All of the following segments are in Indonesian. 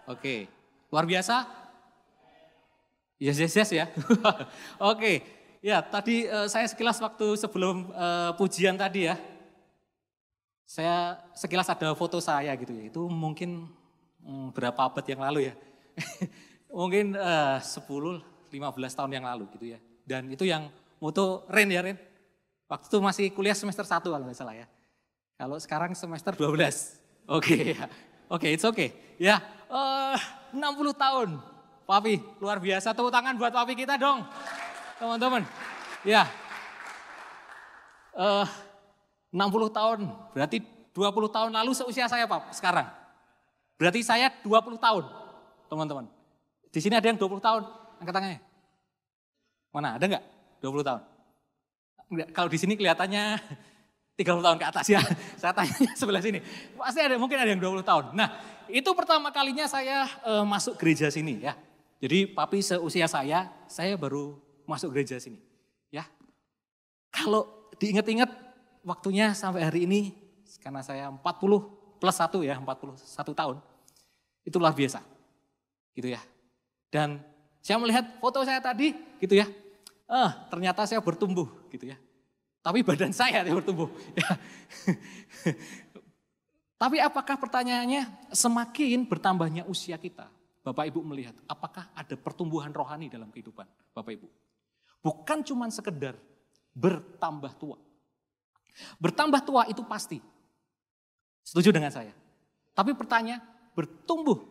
Oke, luar biasa? Yes, yes, yes ya. Oke, ya tadi saya sekilas waktu sebelum pujian tadi ya. Saya sekilas ada foto saya gitu ya. Itu mungkin berapa abad yang lalu ya. Mungkin 10-15 tahun yang lalu gitu ya. Dan itu yang foto Ren ya Ren. Waktu itu masih kuliah semester 1 kalau nggak salah ya. Kalau sekarang semester 12. Oke ya. Oke, it's okay. Ya, 60 tahun. Papi, luar biasa. Tepuk tangan buat papi kita dong. Teman-teman. Ya. 60 tahun. Berarti 20 tahun lalu seusia saya Pak sekarang. Berarti saya 20 tahun. Teman-teman. Di sini ada yang 20 tahun. Angkat tangannya. Mana, ada enggak? 20 tahun. Enggak, kalau di sini kelihatannya 30 tahun ke atas ya. Saya tanya sebelah sini. Pasti ada, mungkin ada yang 20 tahun. Nah, itu pertama kalinya saya masuk gereja sini ya. Jadi papi seusia saya baru masuk gereja sini. Ya. Kalau diingat-ingat waktunya sampai hari ini, karena saya 40 plus 1 ya, 41 tahun. Itu luar biasa. Gitu ya. Dan saya melihat foto saya tadi gitu ya. Ternyata saya bertumbuh gitu ya. Tapi badan saya yang bertumbuh. Ya. Tapi apakah pertanyaannya semakin bertambahnya usia kita, Bapak Ibu melihat apakah ada pertumbuhan rohani dalam kehidupan Bapak Ibu? Bukan cuma sekedar bertambah tua. Bertambah tua itu pasti. Setuju dengan saya. Tapi pertanyaan bertumbuh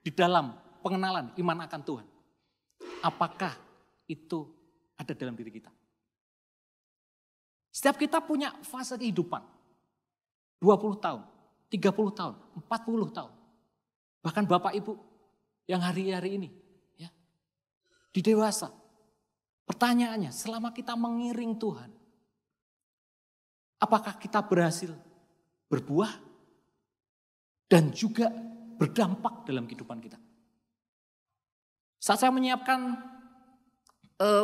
di dalam pengenalan iman akan Tuhan. Apakah itu ada dalam diri kita? Setiap kita punya fase kehidupan. 20 tahun, 30 tahun, 40 tahun. Bahkan Bapak Ibu yang hari-hari ini ya, di dewasa. Pertanyaannya, selama kita mengiring Tuhan, apakah kita berhasil berbuah dan juga berdampak dalam kehidupan kita? Saat saya menyiapkan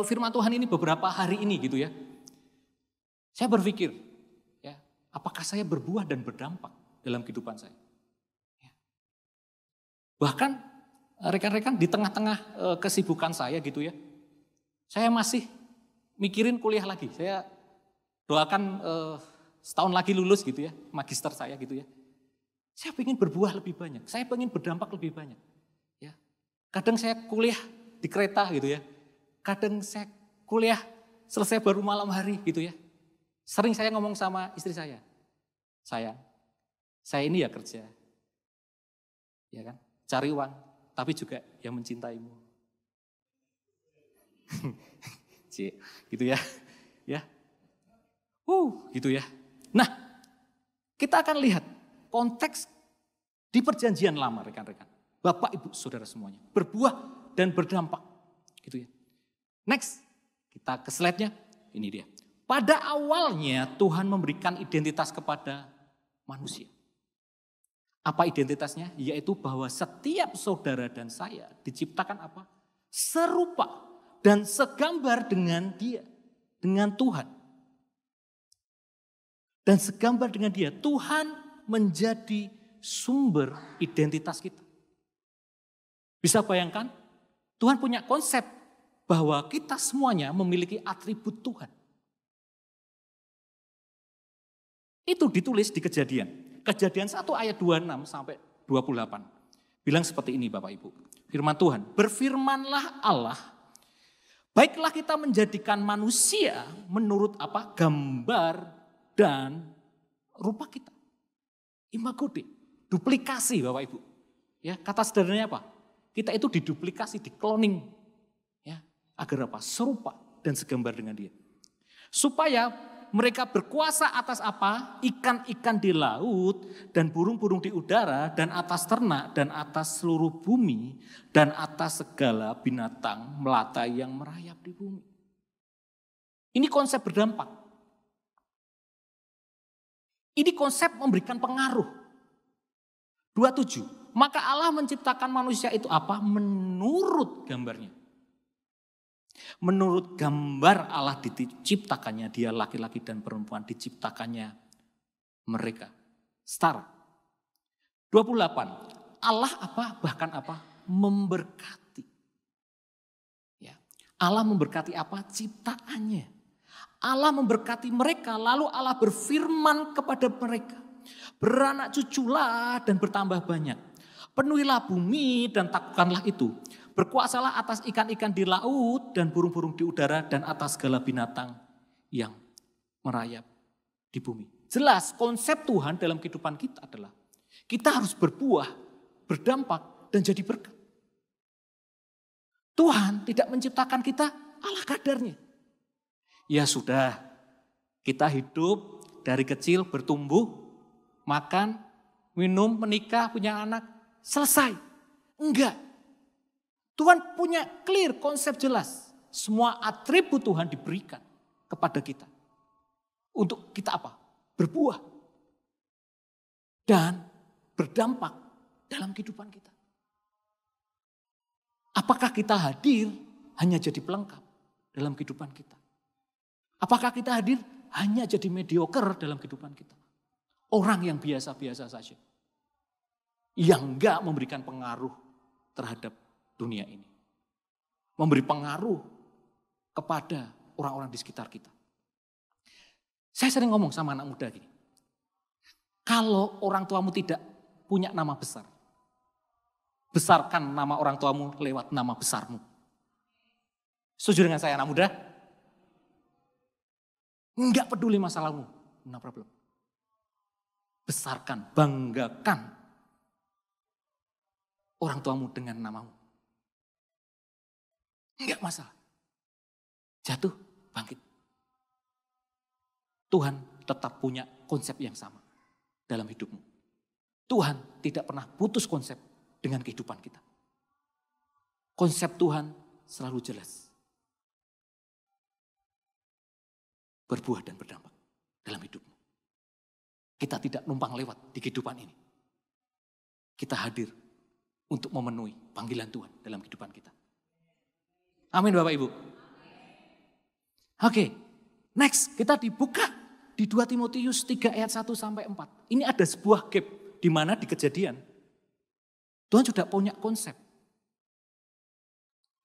firman Tuhan ini beberapa hari ini gitu ya. Saya berpikir, ya, apakah saya berbuah dan berdampak dalam kehidupan saya? Ya. Bahkan rekan-rekan di tengah-tengah kesibukan saya gitu ya, saya masih mikirin kuliah lagi. Saya doakan setahun lagi lulus gitu ya, magister saya gitu ya. Saya ingin berbuah lebih banyak, saya ingin berdampak lebih banyak. Ya. Kadang saya kuliah di kereta gitu ya, kadang saya kuliah selesai baru malam hari gitu ya. Sering saya ngomong sama istri saya, sayang, saya ini ya kerja, ya kan, cari uang, tapi juga yang mencintaimu. Gitu ya, ya, gitu ya. Nah, kita akan lihat konteks di perjanjian lama rekan-rekan, Bapak Ibu Saudara semuanya, berbuah dan berdampak, gitu ya. Next, kita ke slide-nya, ini dia. Pada awalnya Tuhan memberikan identitas kepada manusia. Apa identitasnya? Yaitu bahwa setiap saudara dan saya diciptakan apa? Serupa dan segambar dengan Dia, dengan Tuhan. Dan segambar dengan Dia, Tuhan menjadi sumber identitas kita. Bisa bayangkan? Tuhan punya konsep bahwa kita semuanya memiliki atribut Tuhan. Itu ditulis di Kejadian. Kejadian 1 ayat 26 sampai 28. Bilang seperti ini Bapak Ibu. Firman Tuhan, berfirmanlah Allah, baiklah kita menjadikan manusia menurut apa? Gambar dan rupa kita. Imago Dei, duplikasi Bapak Ibu. Ya, kata sederhananya apa? Kita itu diduplikasi, dikloning. Ya, agar apa? Serupa dan segambar dengan Dia. Supaya mereka berkuasa atas apa? Ikan-ikan di laut dan burung-burung di udara dan atas ternak dan atas seluruh bumi dan atas segala binatang melata yang merayap di bumi. Ini konsep berdampak. Ini konsep memberikan pengaruh. 27. Maka Allah menciptakan manusia itu apa? Menurut gambarnya. Menurut gambar Allah diciptakannya dia laki-laki dan perempuan diciptakannya mereka. Setara. 28. Allah apa? Bahkan apa? Memberkati. Ya. Allah memberkati apa? Ciptaannya. Allah memberkati mereka, lalu Allah berfirman kepada mereka. Beranak cuculah dan bertambah banyak. Penuhilah bumi dan takutkanlah itu. Berkuasalah atas ikan-ikan di laut dan burung-burung di udara dan atas segala binatang yang merayap di bumi. Jelas konsep Tuhan dalam kehidupan kita adalah kita harus berbuah, berdampak dan jadi berkat. Tuhan tidak menciptakan kita ala kadarnya. Ya sudah, kita hidup dari kecil bertumbuh, makan, minum, menikah, punya anak, selesai. Enggak. Tuhan punya clear konsep jelas. Semua atribut Tuhan diberikan kepada kita. Untuk kita apa? Berbuah. Dan berdampak dalam kehidupan kita. Apakah kita hadir hanya jadi pelengkap dalam kehidupan kita? Apakah kita hadir hanya jadi mediocre dalam kehidupan kita? Orang yang biasa-biasa saja. Yang enggak memberikan pengaruh terhadap dunia ini. Memberi pengaruh kepada orang-orang di sekitar kita. Saya sering ngomong sama anak muda gini. Kalau orang tuamu tidak punya nama besar, besarkan nama orang tuamu lewat nama besarmu. Setuju dengan saya anak muda? Enggak peduli masalahmu, no problem. Besarkan, banggakan orang tuamu dengan namamu. Enggak masalah. Jatuh, bangkit. Tuhan tetap punya konsep yang sama dalam hidupmu. Tuhan tidak pernah putus konsep dengan kehidupan kita. Konsep Tuhan selalu jelas. Berbuah dan berdampak dalam hidupmu. Kita tidak numpang lewat di kehidupan ini. Kita hadir untuk memenuhi panggilan Tuhan dalam kehidupan kita. Amin Bapak Ibu. Oke, next kita dibuka di 2 Timotius 3 ayat 1 sampai 4. Ini ada sebuah gap di mana di Kejadian Tuhan sudah punya konsep.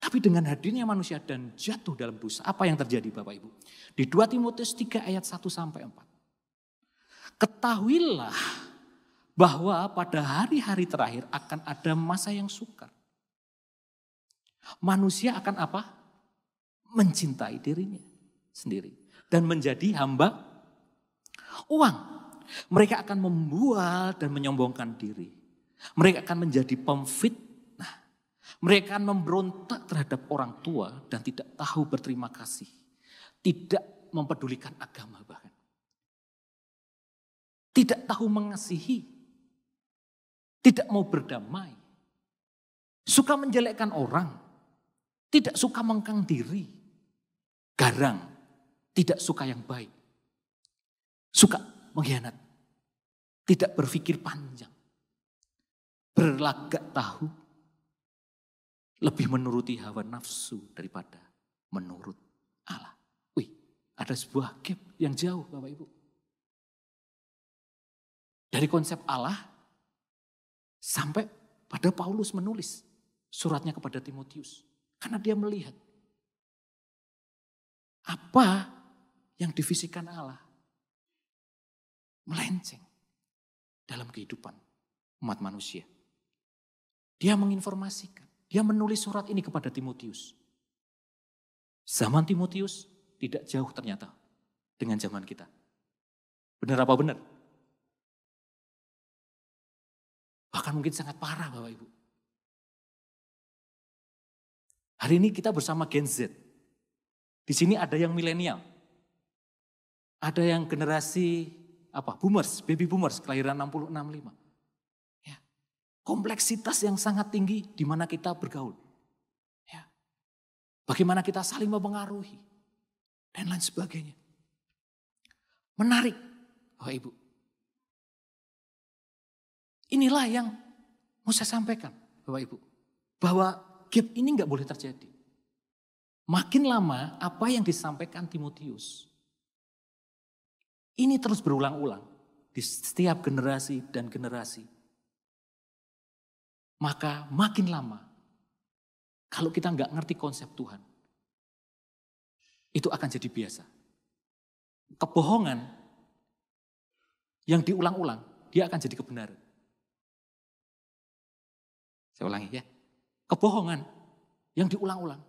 Tapi dengan hadirnya manusia dan jatuh dalam dosa, apa yang terjadi Bapak Ibu? Di 2 Timotius 3 ayat 1 sampai 4. Ketahuilah bahwa pada hari-hari terakhir akan ada masa yang sukar. Manusia akan apa? Mencintai dirinya sendiri. Dan menjadi hamba uang. Mereka akan membual dan menyombongkan diri. Mereka akan menjadi pemfitnah. Mereka akan memberontak terhadap orang tua dan tidak tahu berterima kasih. Tidak mempedulikan agama bahkan. Tidak tahu mengasihi. Tidak mau berdamai. Suka menjelekkan orang. Tidak suka mengkang diri. Garang. Tidak suka yang baik. Suka mengkhianat. Tidak berpikir panjang. Berlagak tahu. Lebih menuruti hawa nafsu daripada menurut Allah. Wih, ada sebuah gap yang jauh Bapak Ibu. Dari konsep Allah sampai pada Paulus menulis suratnya kepada Timotius. Karena dia melihat apa yang divisikan Allah melenceng dalam kehidupan umat manusia. Dia menginformasikan. Dia menulis surat ini kepada Timotius. Zaman Timotius tidak jauh ternyata dengan zaman kita. Benar apa benar? Bahkan mungkin sangat parah Bapak Ibu. Hari ini kita bersama Gen Z. Di sini ada yang milenial. Ada yang generasi boomers, baby boomers, kelahiran 60, 65. Ya. Kompleksitas yang sangat tinggi di mana kita bergaul. Ya. Bagaimana kita saling mempengaruhi. Dan lain sebagainya. Menarik Bapak Ibu. Inilah yang mau saya sampaikan Bapak Ibu. Bahwa gap ini gak boleh terjadi. Makin lama apa yang disampaikan Timotius. Ini terus berulang-ulang di setiap generasi dan generasi. Maka makin lama, kalau kita nggak ngerti konsep Tuhan, itu akan jadi biasa. Kebohongan yang diulang-ulang, dia akan jadi kebenaran. Saya ulangi ya. Kebohongan yang diulang-ulang,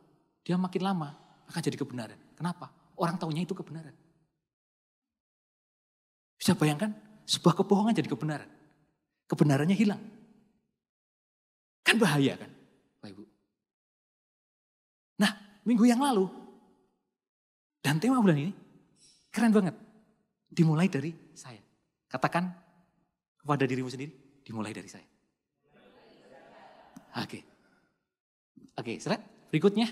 dia makin lama akan jadi kebenaran. Kenapa? Orang taunya itu kebenaran. Bisa bayangkan sebuah kebohongan jadi kebenaran. Kebenarannya hilang. Kan bahaya kan, Bapak Ibu. Nah, minggu yang lalu, dan tema bulan ini keren banget. Dimulai dari saya. Katakan kepada dirimu sendiri, dimulai dari saya. Oke, slide berikutnya.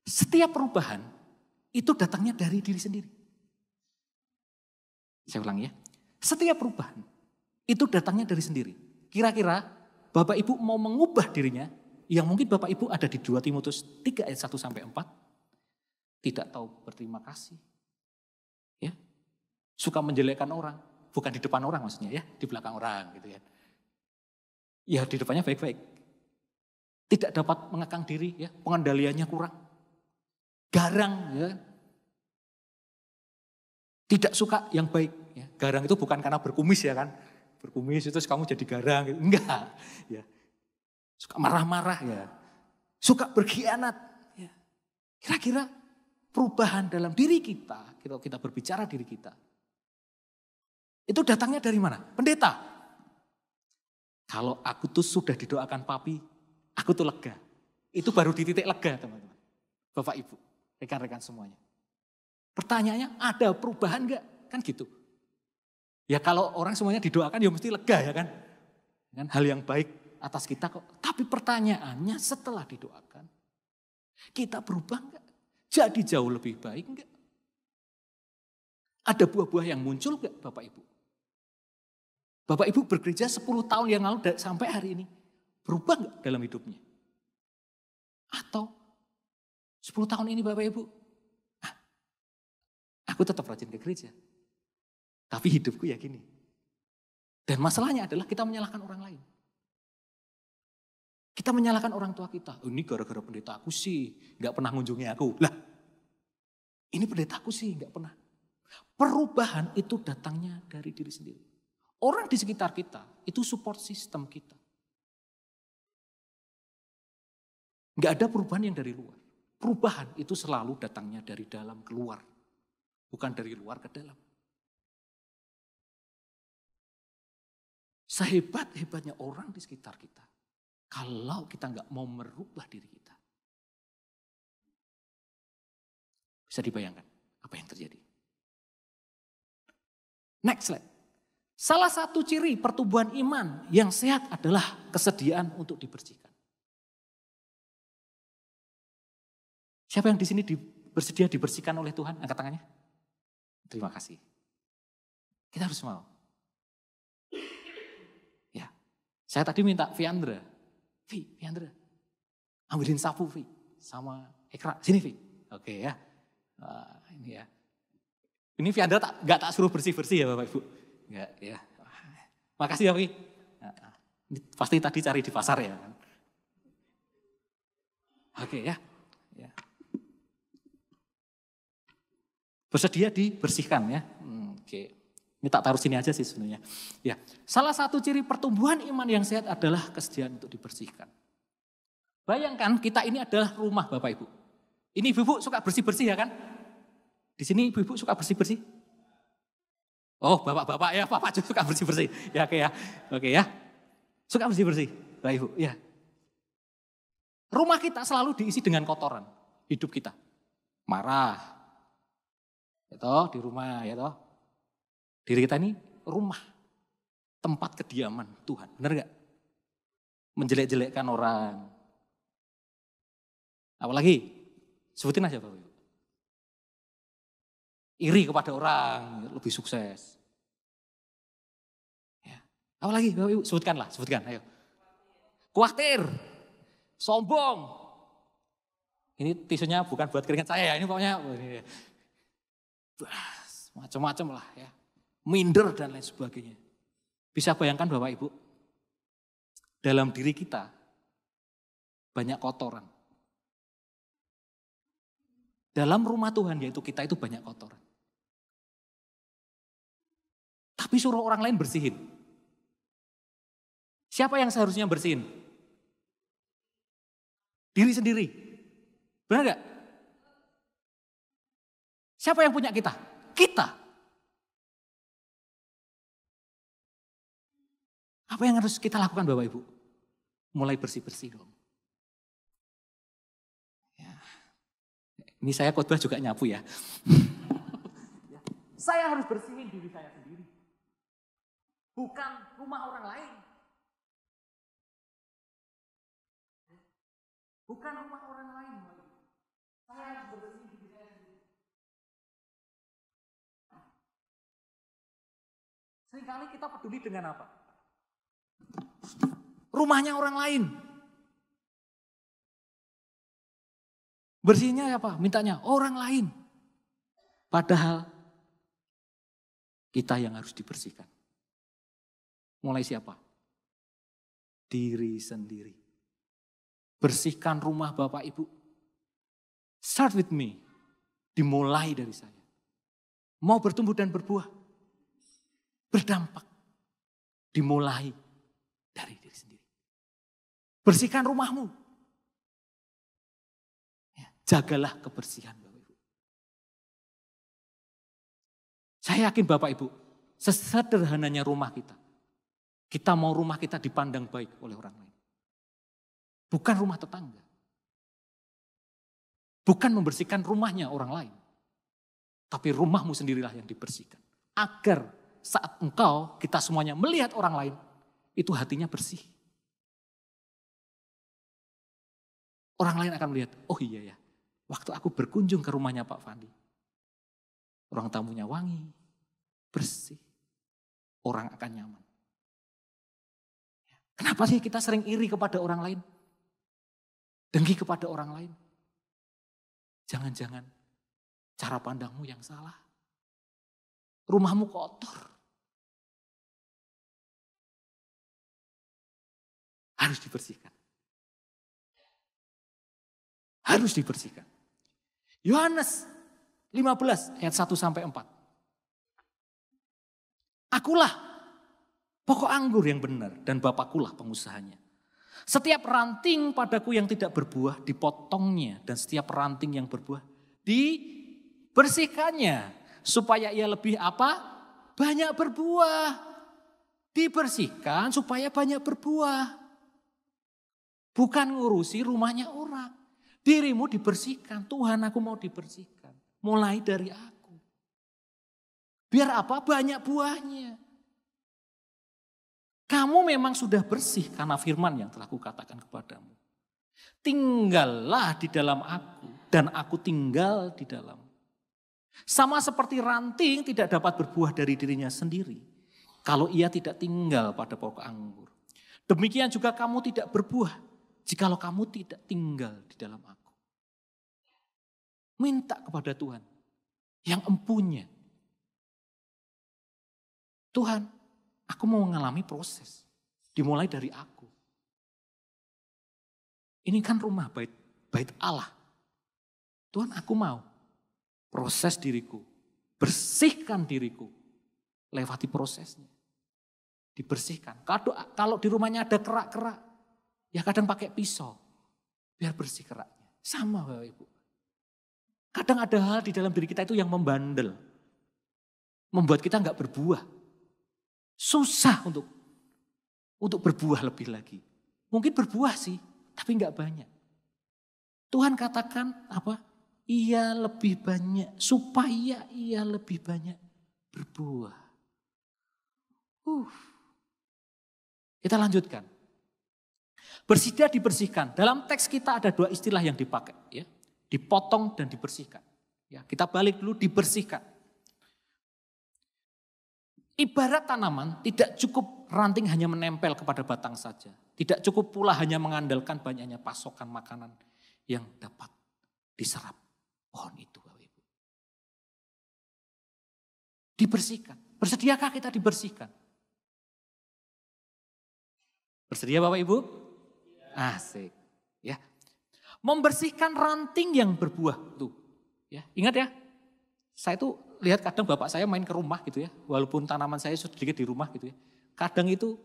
Setiap perubahan itu datangnya dari diri sendiri. Saya ulangi ya. Setiap perubahan itu datangnya dari sendiri. Kira-kira Bapak Ibu mau mengubah dirinya, yang mungkin Bapak Ibu ada di 2 Timotius 3 ayat 1-4. Tidak tahu berterima kasih. Ya. Suka menjelekkan orang. Bukan di depan orang maksudnya ya. Di belakang orang gitu ya. Ya di depannya baik-baik. Tidak dapat mengekang diri ya. Pengendaliannya kurang. Garang ya. Tidak suka yang baik. Ya. Garang itu bukan karena berkumis ya kan. Berkumis itu kamu jadi garang. Gitu. Enggak. Ya. Suka marah-marah ya. Suka berkhianat. Ya. Kira-kira perubahan dalam diri kita, kalau kita berbicara diri kita, itu datangnya dari mana? Pendeta. Kalau aku tuh sudah didoakan papi, aku tuh lega. Itu baru di titik lega teman-teman. Bapak Ibu, rekan-rekan semuanya. Pertanyaannya ada perubahan enggak? Kan gitu. Ya kalau orang semuanya didoakan ya mesti lega ya kan. Dengan hal yang baik atas kita kok. Tapi pertanyaannya setelah didoakan, kita berubah enggak? Jadi jauh lebih baik enggak? Ada buah-buah yang muncul enggak Bapak Ibu? Bapak Ibu bergereja 10 tahun yang lalu sampai hari ini. Berubah enggak dalam hidupnya? Atau 10 tahun ini Bapak Ibu, aku tetap rajin ke gereja. Tapi hidupku ya gini. Dan masalahnya adalah kita menyalahkan orang lain. Kita menyalahkan orang tua kita. Oh, ini gara-gara pendeta aku sih gak pernah mengunjungi aku. Lah, ini pendeta aku sih gak pernah. Perubahan itu datangnya dari diri sendiri. Orang di sekitar kita itu support system kita. Gak ada perubahan yang dari luar. Perubahan itu selalu datangnya dari dalam keluar. Bukan dari luar ke dalam. Sehebat-hebatnya orang di sekitar kita. Kalau kita nggak mau merubah diri kita. Bisa dibayangkan apa yang terjadi. Next slide. Salah satu ciri pertumbuhan iman yang sehat adalah kesediaan untuk dibersihkan. Siapa yang di sini bersedia dibersihkan oleh Tuhan? Angkat tangannya. Terima kasih. Kita harus mau. Ya, saya tadi minta Viandra. Viandra, ambilin sapu Vi, sama Ekra, sini Vi. Oke ya, ini ya. Ini Viandra gak tak suruh bersih-bersih ya Bapak Ibu. Enggak ya. Makasih ya Vi. Ini pasti tadi cari di pasar ya. Oke ya. Bersedia dibersihkan ya. Oke. Ini tak taruh sini aja sih sebenarnya. Ya, salah satu ciri pertumbuhan iman yang sehat adalah kesediaan untuk dibersihkan. Bayangkan kita ini adalah rumah Bapak Ibu. Ini Ibu suka bersih-bersih ya kan? Di sini Ibu suka bersih-bersih? Oh, Bapak-bapak ya, Bapak juga suka bersih-bersih. Ya, oke ya. Oke ya. Suka bersih-bersih, Bapak Ibu, ya. Rumah kita selalu diisi dengan kotoran hidup kita. Marah. Ya toh, di rumah ya toh. Diri kita ini rumah, tempat kediaman Tuhan, benar gak? Menjelek-jelekkan orang. Apalagi, sebutin aja Bapak Ibu. Iri kepada orang, lebih sukses. Ya. Apalagi Bapak Ibu, sebutkan, ayo. Khawatir, sombong. Ini tisunya bukan buat keringat saya ya, ini pokoknya macam-macam lah ya. Minder dan lain sebagainya. Bisa bayangkan Bapak Ibu, dalam diri kita banyak kotoran. Dalam rumah Tuhan yaitu kita itu banyak kotoran. Tapi suruh orang lain bersihin. Siapa yang seharusnya bersihin? Diri sendiri. Benar gak? Siapa yang punya kita? Kita. Apa yang harus kita lakukan Bapak Ibu? Mulai bersih-bersih dong. Ya. Ini saya khotbah juga nyapu ya. Saya harus bersihin diri saya sendiri. Bukan rumah orang lain. Bukan rumah orang lain. Saya harus bersihin diri saya sendiri. Seringkali kita peduli dengan apa? Rumahnya orang lain. Bersihnya apa? Mintanya orang lain. Padahal kita yang harus dibersihkan. Mulai siapa? Diri sendiri. Bersihkan rumah Bapak Ibu. Start with me. Dimulai dari saya. Mau bertumbuh dan berbuah. Berdampak. Dimulai dari diri sendiri. Bersihkan rumahmu. Ya, jagalah kebersihan Bapak Ibu. Saya yakin Bapak Ibu, sesederhananya rumah kita. Kita mau rumah kita dipandang baik oleh orang lain. Bukan rumah tetangga. Bukan membersihkan rumahnya orang lain. Tapi rumahmu sendirilah yang dibersihkan. Agar saat engkau, kita semuanya melihat orang lain, itu hatinya bersih. Orang lain akan melihat, oh iya ya, waktu aku berkunjung ke rumahnya Pak Fandi. Orang tamunya wangi, bersih. Orang akan nyaman. Kenapa sih kita sering iri kepada orang lain? Dengki kepada orang lain? Jangan-jangan cara pandangmu yang salah. Rumahmu kotor. Harus dibersihkan. Harus dibersihkan. Yohanes 15 ayat 1 sampai 4. Akulah pokok anggur yang benar dan Bapakkulah pengusahanya. Setiap ranting padaku yang tidak berbuah dipotongnya dan setiap ranting yang berbuah dibersihkannya supaya ia lebih apa? Banyak berbuah. Dibersihkan supaya banyak berbuah. Bukan ngurusi rumahnya orang. Dirimu dibersihkan. Tuhan, aku mau dibersihkan. Mulai dari aku. Biar apa? Banyak buahnya. Kamu memang sudah bersih karena firman yang telah kukatakan kepadamu. Tinggallah di dalam aku dan aku tinggal di dalam. Sama seperti ranting tidak dapat berbuah dari dirinya sendiri kalau ia tidak tinggal pada pokok anggur. Demikian juga kamu tidak berbuah jikalau kamu tidak tinggal di dalam aku. Minta kepada Tuhan yang empunya. Tuhan, aku mau mengalami proses. Dimulai dari aku. Ini kan rumah bait Allah. Tuhan, aku mau proses diriku. Bersihkan diriku. Lewati prosesnya. Dibersihkan. Kalau di rumahnya ada kerak-kerak. Ya kadang pakai pisau. Biar bersih keraknya. Sama Bapak Ibu. Kadang ada hal di dalam diri kita itu yang membandel. Membuat kita enggak berbuah. Susah untuk berbuah lebih lagi. Mungkin berbuah sih, tapi enggak banyak. Tuhan katakan apa? Ia lebih banyak, supaya ia lebih banyak berbuah. Kita lanjutkan. Bersedia dibersihkan. Dalam teks kita ada dua istilah yang dipakai. Ya. Dipotong dan dibersihkan. Ya, kita balik dulu, dibersihkan. Ibarat tanaman tidak cukup ranting hanya menempel kepada batang saja. Tidak cukup pula hanya mengandalkan banyaknya pasokan makanan yang dapat diserap pohon itu. Bapak Ibu. Dibersihkan. Bersediakah kita dibersihkan? Bersedia Bapak Ibu? Asik. Ya. Membersihkan ranting yang berbuah tuh. Ya, ingat ya. Saya tuh lihat kadang bapak saya main ke rumah gitu ya. Walaupun tanaman saya sedikit di rumah gitu ya. Kadang itu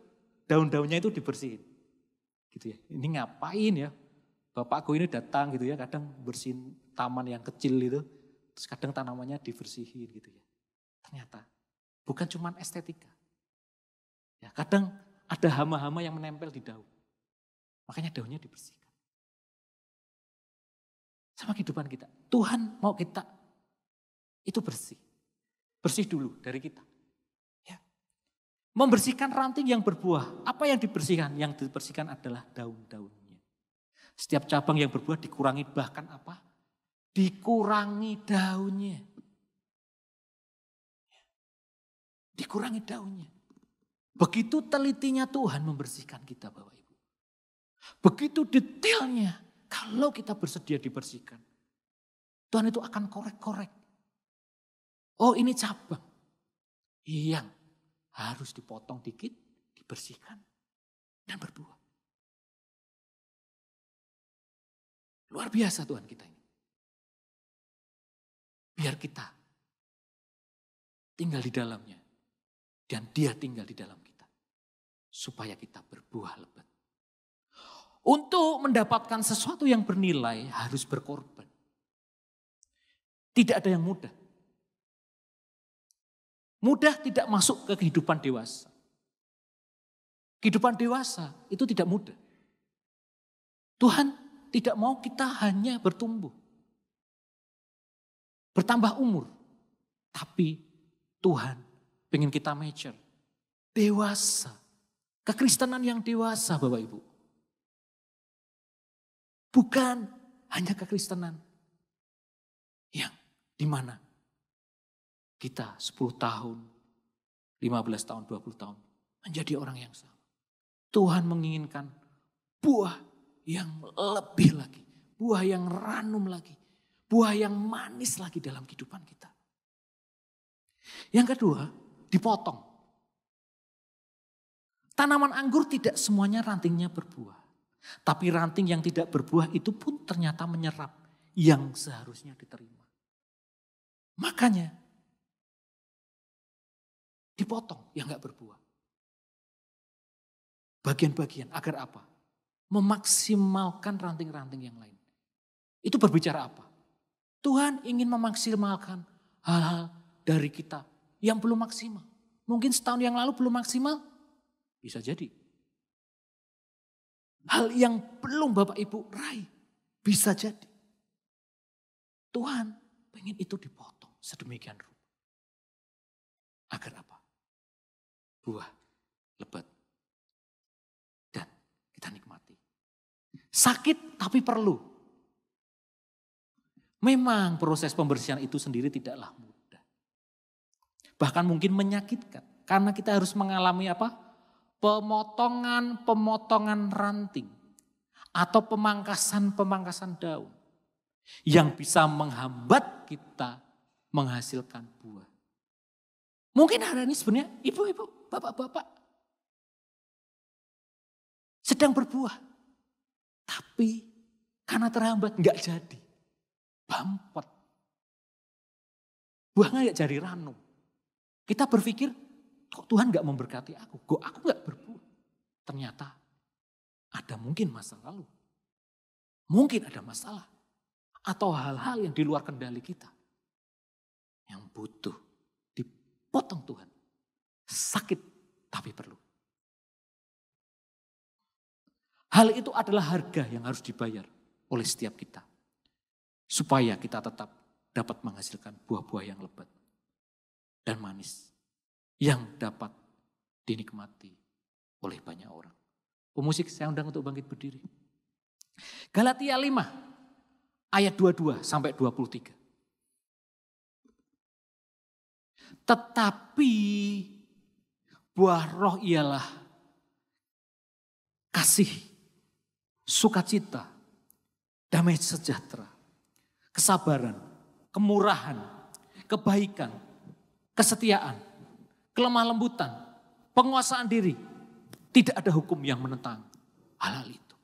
daun-daunnya itu dibersihin. Gitu ya. Ini ngapain ya? Bapakku ini datang gitu ya, kadang bersihin taman yang kecil itu. Terus kadang tanamannya dibersihin gitu ya. Ternyata bukan cuma estetika. Ya, kadang ada hama-hama yang menempel di daun. Makanya daunnya dibersihkan. Sama kehidupan kita. Tuhan mau kita itu bersih. Bersih dulu dari kita. Ya. Membersihkan ranting yang berbuah. Apa yang dibersihkan? Yang dibersihkan adalah daun-daunnya. Setiap cabang yang berbuah dikurangi bahkan apa? Dikurangi daunnya. Dikurangi daunnya. Begitu telitinya Tuhan membersihkan kita Bapak Ibu. Begitu detailnya. Kalau kita bersedia dibersihkan. Tuhan itu akan korek-korek. Oh ini cabang. Yang harus dipotong dikit. Dibersihkan. Dan berbuah. Luar biasa Tuhan kita ini. Biar kita tinggal di dalamnya. Dan dia tinggal di dalam kita. Supaya kita berbuah lebat. Untuk mendapatkan sesuatu yang bernilai harus berkorban. Tidak ada yang mudah. Mudah tidak masuk ke kehidupan dewasa. Kehidupan dewasa itu tidak mudah. Tuhan tidak mau kita hanya bertumbuh. Bertambah umur. Tapi Tuhan pengen kita mature. Dewasa. Kekristenan yang dewasa Bapak Ibu. Bukan hanya kekristenan yang dimana kita 10 tahun, 15 tahun, 20 tahun menjadi orang yang sama. Tuhan menginginkan buah yang lebih lagi, buah yang ranum lagi, buah yang manis lagi dalam kehidupan kita. Yang kedua, dipotong. Tanaman anggur tidak semuanya rantingnya berbuah. Tapi ranting yang tidak berbuah itu pun ternyata menyerap yang seharusnya diterima. Makanya dipotong yang gak berbuah. Bagian-bagian agar apa? Memaksimalkan ranting-ranting yang lain. Itu berbicara apa? Tuhan ingin memaksimalkan hal-hal dari kita yang belum maksimal. Mungkin setahun yang lalu belum maksimal, bisa jadi. Hal yang belum Bapak Ibu raih, bisa jadi. Tuhan pengen itu dipotong sedemikian rupa. Agar apa? Buah lebat. Dan kita nikmati. Sakit tapi perlu. Memang proses pembersihan itu sendiri tidaklah mudah. Bahkan mungkin menyakitkan. Karena kita harus mengalami apa? Pemotongan ranting. Atau pemangkasan daun. Yang bisa menghambat kita menghasilkan buah. Mungkin hari ini sebenarnya ibu-ibu, bapak-bapak sedang berbuah. Tapi karena terhambat nggak jadi. Bampet. Buahnya nggak jadi ranum. Kita berpikir, kok Tuhan gak memberkati aku? Kok aku gak berbuah? Ternyata ada mungkin masa lalu. Mungkin ada masalah. Atau hal-hal yang di luar kendali kita. Yang butuh dipotong Tuhan. Sakit tapi perlu. Hal itu adalah harga yang harus dibayar oleh setiap kita. Supaya kita tetap dapat menghasilkan buah-buah yang lebat dan manis. Yang dapat dinikmati oleh banyak orang. Pemusik saya undang untuk bangkit berdiri. Galatia 5 ayat 22 sampai 23. Tetapi buah roh ialah kasih, sukacita, damai sejahtera, kesabaran, kemurahan, kebaikan, kesetiaan, kelemah lembutan, penguasaan diri, Tidak ada hukum yang menentang hal-hal itu.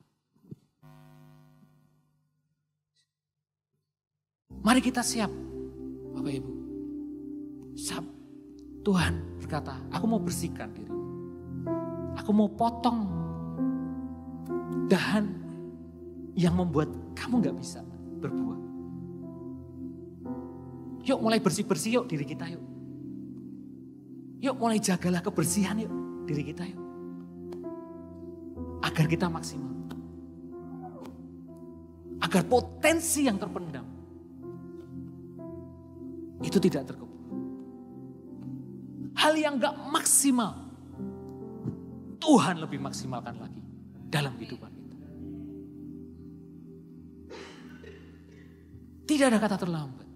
Mari kita siap, Bapak Ibu. Siap. Tuhan berkata, aku mau bersihkan dirimu. Aku mau potong dahan yang membuat kamu gak bisa berbuah. Yuk mulai bersih-bersih yuk diri kita yuk. Yuk mulai jagalah kebersihan yuk diri kita yuk. Agar kita maksimal. Agar potensi yang terpendam itu tidak terkubur. Hal yang gak maksimal, Tuhan lebih maksimalkan lagi dalam kehidupan kita. Tidak ada kata terlambat.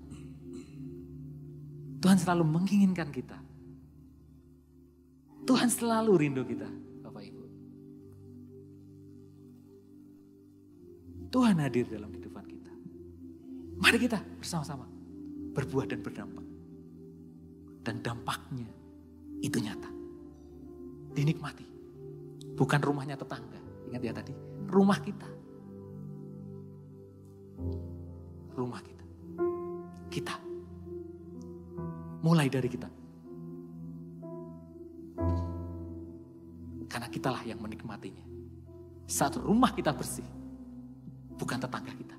Tuhan selalu menginginkan kita. Tuhan selalu rindu kita, Bapak Ibu. Tuhan hadir dalam kehidupan kita. Mari kita bersama-sama berbuah dan berdampak. Dan dampaknya itu nyata. Dinikmati. Bukan rumahnya tetangga. Ingat ya tadi, rumah kita. Rumah kita. Kita. Mulai dari kita. Karena kitalah yang menikmatinya. Saat rumah kita bersih, bukan tetangga kita.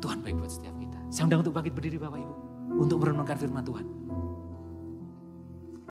Tuhan baik buat setiap kita. Saya undang untuk bangkit berdiri Bapak Ibu. Untuk merenungkan firman Tuhan.